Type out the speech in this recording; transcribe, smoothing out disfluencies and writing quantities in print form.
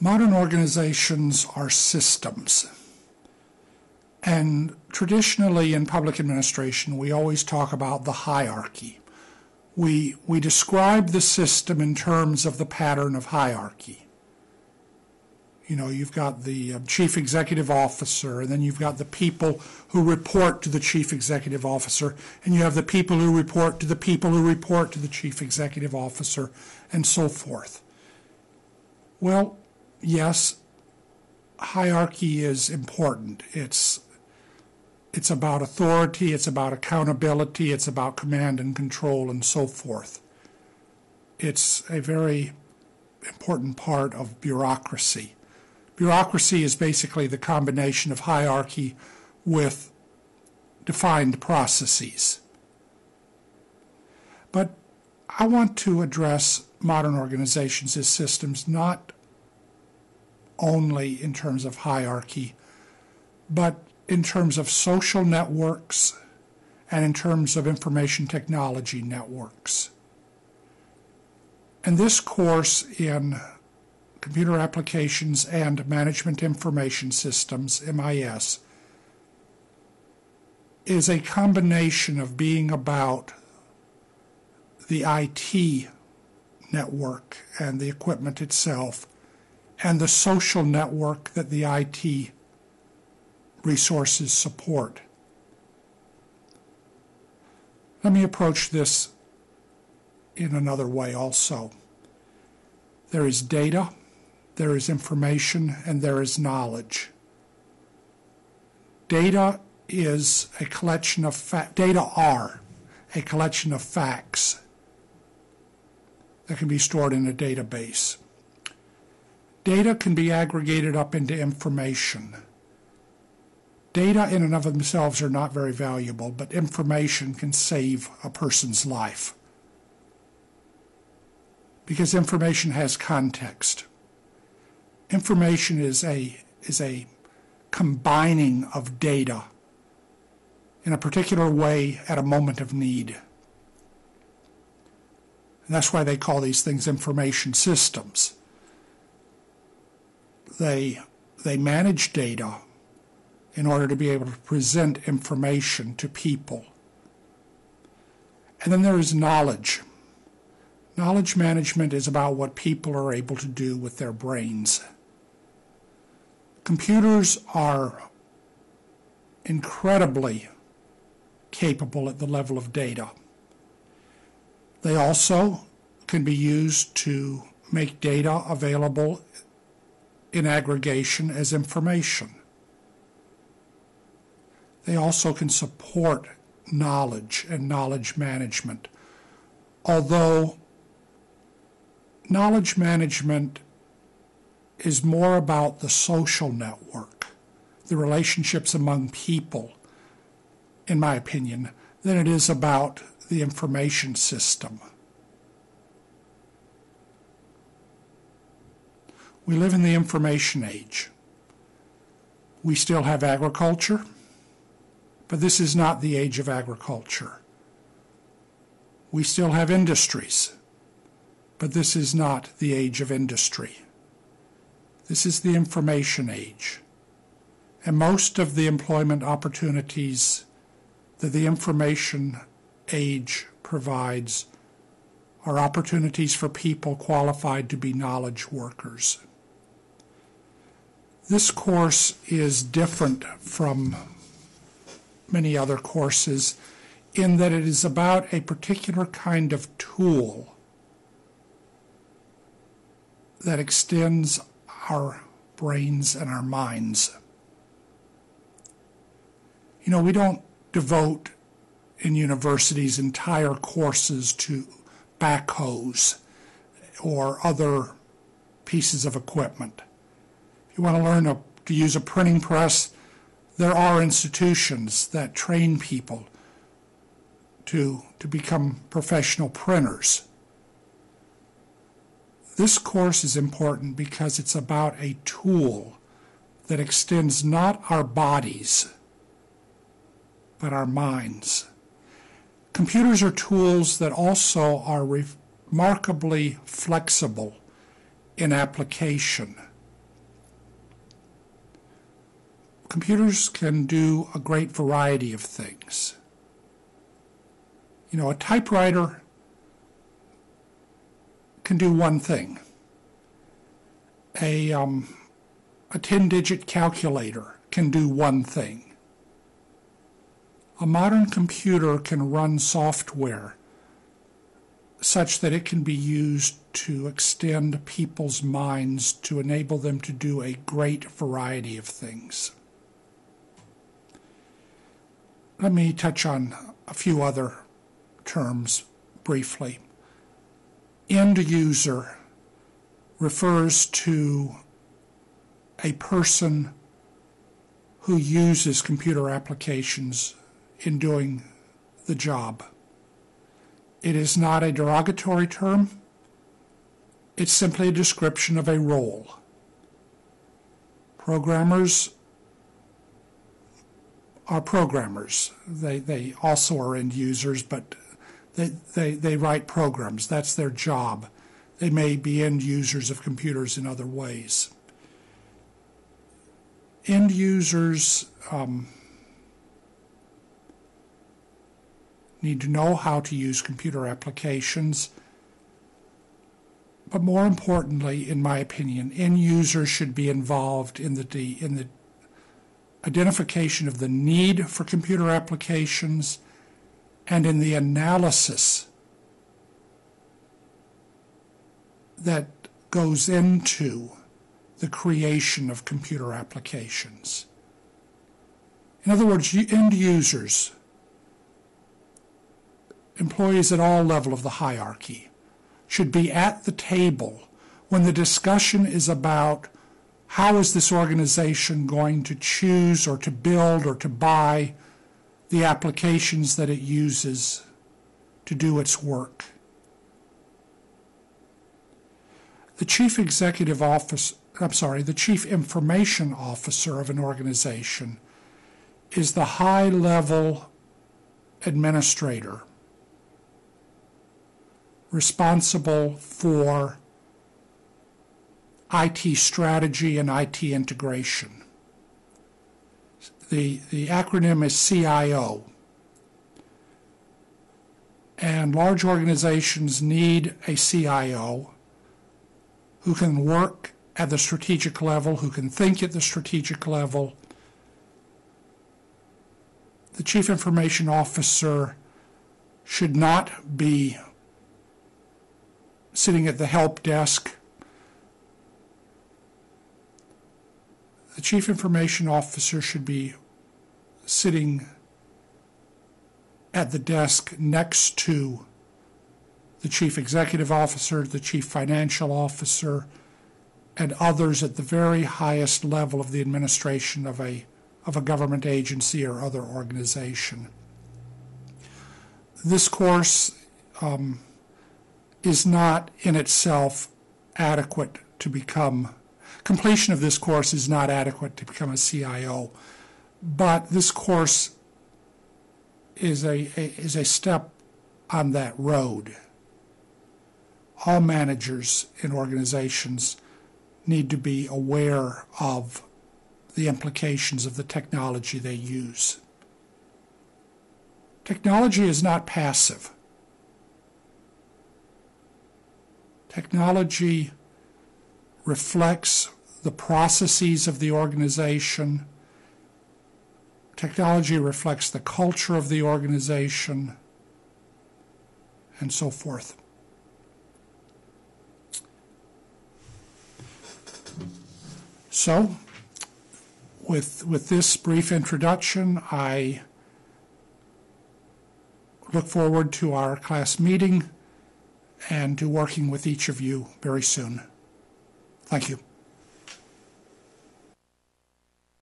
Modern organizations are systems. And traditionally in public administration, we always talk about the hierarchy. We describe the system in terms of the pattern of hierarchy. You know, you've got the chief executive officer, and then you've got the people who report to the chief executive officer, and you have the people who report to the people who report to the chief executive officer, and so forth. Well, yes, hierarchy is important. It's about authority, it's about accountability, it's about command and control, and so forth. It's a very important part of bureaucracy. Bureaucracy is basically the combination of hierarchy with defined processes. But I want to address modern organizations as systems not only in terms of hierarchy, but in terms of social networks and in terms of information technology networks. And this course in Computer Applications and Management Information Systems, MIS, is a combination of being about the IT network and the equipment itself and the social network that the IT resources support. Let me approach this in another way also. There is data, there is information, and there is knowledge. Data is a collection of data are a collection of facts that can be stored in a database. Data can be aggregated up into information. Data in and of themselves are not very valuable, but information can save a person's life because information has context. Information is a combining of data in a particular way at a moment of need. And that's why they call these things information systems. They manage data in order to be able to present information to people. And then there is knowledge. Knowledge management is about what people are able to do with their brains. Computers are incredibly capable at the level of data. They also can be used to make data available in aggregation as information. They also can support knowledge and knowledge management, although knowledge management is more about the social network, the relationships among people, in my opinion, than it is about the information system. We live in the information age. We still have agriculture, but this is not the age of agriculture. We still have industries, but this is not the age of industry. This is the information age. And most of the employment opportunities that the information age provides are opportunities for people qualified to be knowledge workers. This course is different from many other courses in that it is about a particular kind of tool that extends our brains and our minds. You know, we don't devote in universities entire courses to backhoes or other pieces of equipment. If you want to learn to use a printing press, there are institutions that train people to become professional printers. This course is important because it's about a tool that extends not our bodies, but our minds. Computers are tools that also are remarkably flexible in application. computers can do a great variety of things. You know, a typewriter can do one thing. A 10-digit calculator can do one thing. A modern computer can run software such that it can be used to extend people's minds to enable them to do a great variety of things. Let me touch on a few other terms briefly. End user refers to a person who uses computer applications in doing the job. It is not a derogatory term. It's simply a description of a role. Programmers are programmers. They also are end users, but they write programs. That's their job. They may be end users of computers in other ways. End users need to know how to use computer applications, but more importantly, in my opinion, end users should be involved in the identification of the need for computer applications and in the analysis that goes into the creation of computer applications. In other words, end users, employees at all levels of the hierarchy, should be at the table when the discussion is about how is this organization going to choose or to build or to buy the applications that it uses to do its work. The chief information officer of an organization is the high-level administrator responsible for IT strategy and IT integration. The acronym is CIO. And large organizations need a CIO who can work at the strategic level, who can think at the strategic level. The chief information officer should not be sitting at the help desk. The chief information officer should be sitting at the desk next to the chief executive officer, the chief financial officer, and others at the very highest level of the administration of a government agency or other organization. This course is not in itself adequate to become, completion of this course is not adequate to become a CIO, but this course is a step on that road. All managers in organizations need to be aware of the implications of the technology they use. Technology is not passive. Technology reflects the processes of the organization. Technology reflects the culture of the organization, and so forth. So, with this brief introduction, I look forward to our class meeting and to working with each of you very soon. Thank you.